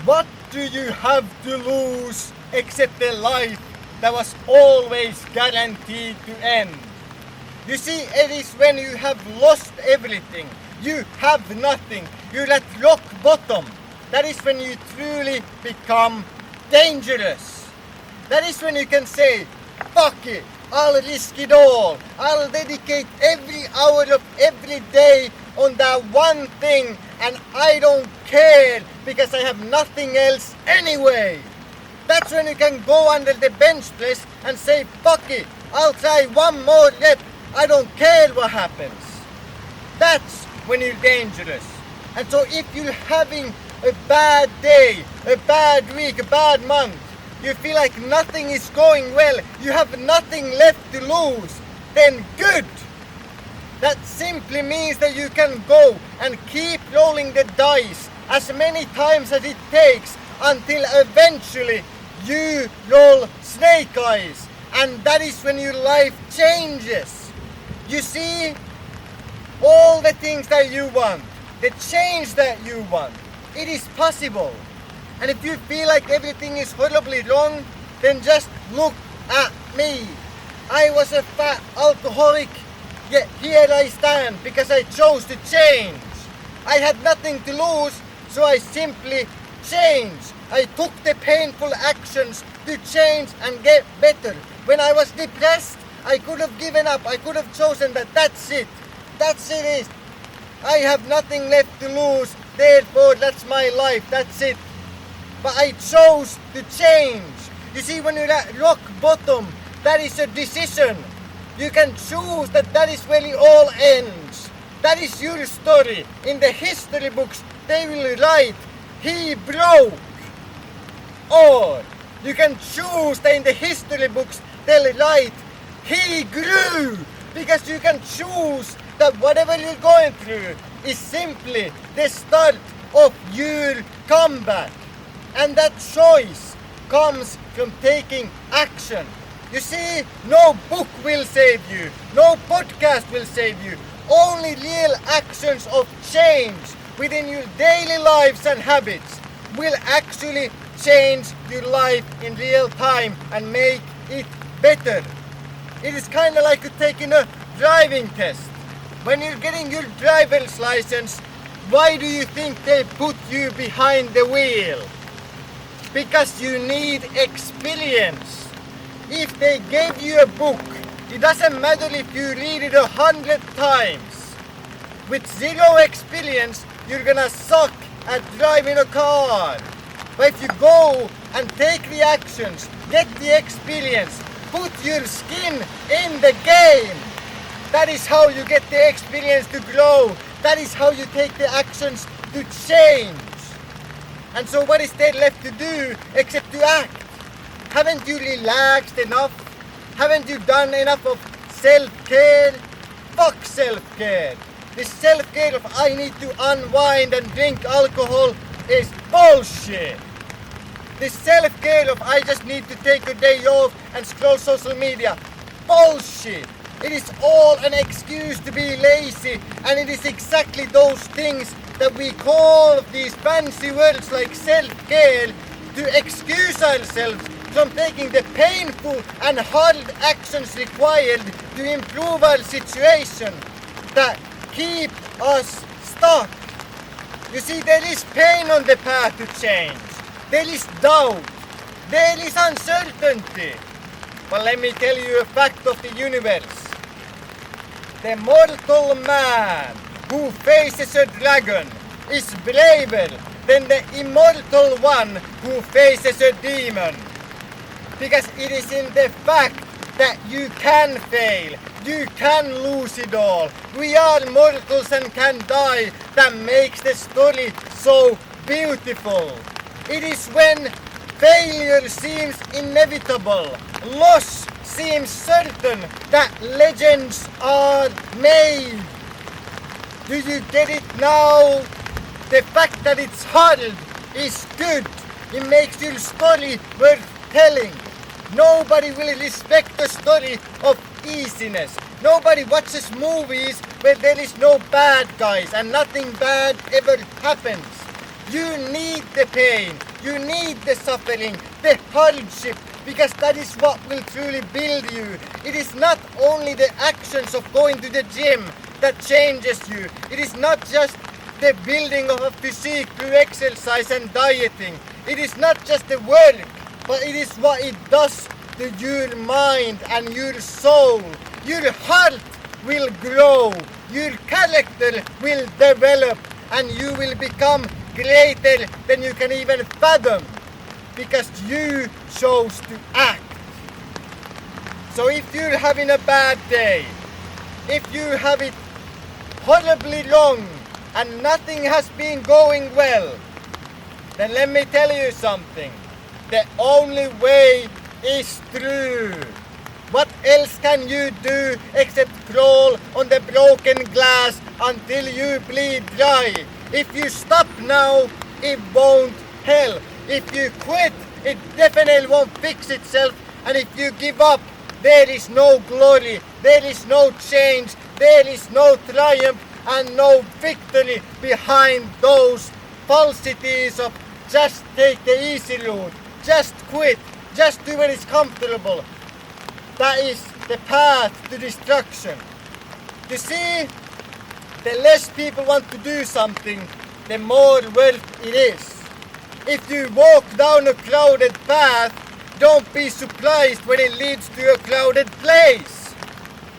What do you have to lose except a life that was always guaranteed to end? You see, it is when you have lost everything, you have nothing, you're at rock bottom. That is when you truly become dangerous. That is when you can say, fuck it, I'll risk it all. I'll dedicate every hour of every day on that one thing, and I don't care because I have nothing else anyway. That's when you can go under the bench press and say, fuck it, I'll try one more rep. I don't care what happens. That's when you're dangerous. And so if you're having a bad day, a bad week, a bad month, you feel like nothing is going well, you have nothing left to lose, then good. That simply means that you can go and keep rolling the dice as many times as it takes until eventually you roll snake eyes. And that is when your life changes. You see, all the things that you want, the change that you want, it is possible. And if you feel like everything is horribly wrong, then just look at me. I was a fat alcoholic, yet here I stand because I chose to change. I had nothing to lose, so I simply changed. I took the painful actions to change and get better. When I was depressed, I could have given up. I could have chosen that that's it. That's it. I have nothing left to lose. Therefore, that's my life. That's it. But I chose to change. You see, when you're at rock bottom, that is a decision. You can choose that is where it all ends. That is your story. In the history books, they will write, he broke. Or you can choose that in the history books, they'll write, he grew. Because you can choose that whatever you're going through is simply the start of your comeback. And that choice comes from taking action. You see, no book will save you. No podcast will save you. Only real actions of change within your daily lives and habits will actually change your life in real time and make it better. It is kind of like taking a driving test. When you're getting your driver's license, why do you think they put you behind the wheel? Because you need experience. If they gave you a book, it doesn't matter if you read it 100 times. With zero experience, you're gonna suck at driving a car. But if you go and take the actions, get the experience, put your skin in the game, that is how you get the experience to grow. That is how you take the actions to change. And so what is there left to do except to act? Haven't you relaxed enough? Haven't you done enough of self-care? Fuck self-care. The self-care of I need to unwind and drink alcohol is bullshit. The self-care of I just need to take a day off and scroll social media, bullshit. It is all an excuse to be lazy, and it is exactly those things that we call these fancy words like self-care to excuse ourselves from taking the painful and hard actions required to improve our situation that keep us stuck. You see, there is pain on the path to change. There is doubt. There is uncertainty. But let me tell you a fact of the universe. The mortal man who faces a dragon is braver than the immortal one who faces a demon. Because it is in the fact that you can fail, you can lose it all. We are mortals and can die that makes the story so beautiful. It is when failure seems inevitable, loss seems certain, that legends are made. Do you get it now? The fact that it's hard is good. It makes your story worth telling. Nobody will respect the story of easiness. Nobody watches movies where there is no bad guys and nothing bad ever happens. You need the pain. You need the suffering, the hardship, because that is what will truly build you. It is not only the actions of going to the gym that changes you. It is not just the building of a physique through exercise and dieting. It is not just the work, but it is what it does to your mind and your soul. Your heart will grow, your character will develop, and you will become greater than you can even fathom, because you chose to act. So if you're having a bad day, if you have it horribly wrong and nothing has been going well, then let me tell you something. The only way is through. What else can you do except crawl on the broken glass until you bleed dry? If you stop now, it won't help. If you quit, it definitely won't fix itself. And if you give up, there is no glory, there is no change, there is no triumph and no victory behind those falsities of just take the easy route, just quit, just do what is comfortable. That is the path to destruction. You see, the less people want to do something, the more worth it is. If you walk down a crowded path, don't be surprised when it leads to a crowded place.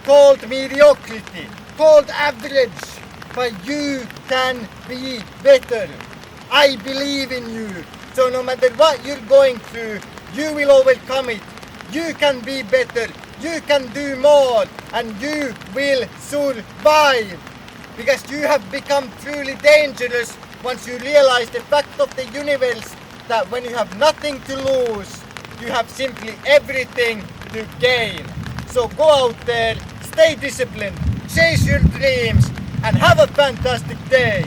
Called mediocrity, called average, but you can be better. I believe in you. So no matter what you're going through, you will overcome it. You can be better, you can do more, and you will survive. Because you have become truly dangerous once you realize the fact of the universe, that when you have nothing to lose, you have simply everything to gain. So go out there, stay disciplined, chase your dreams, and have a fantastic day.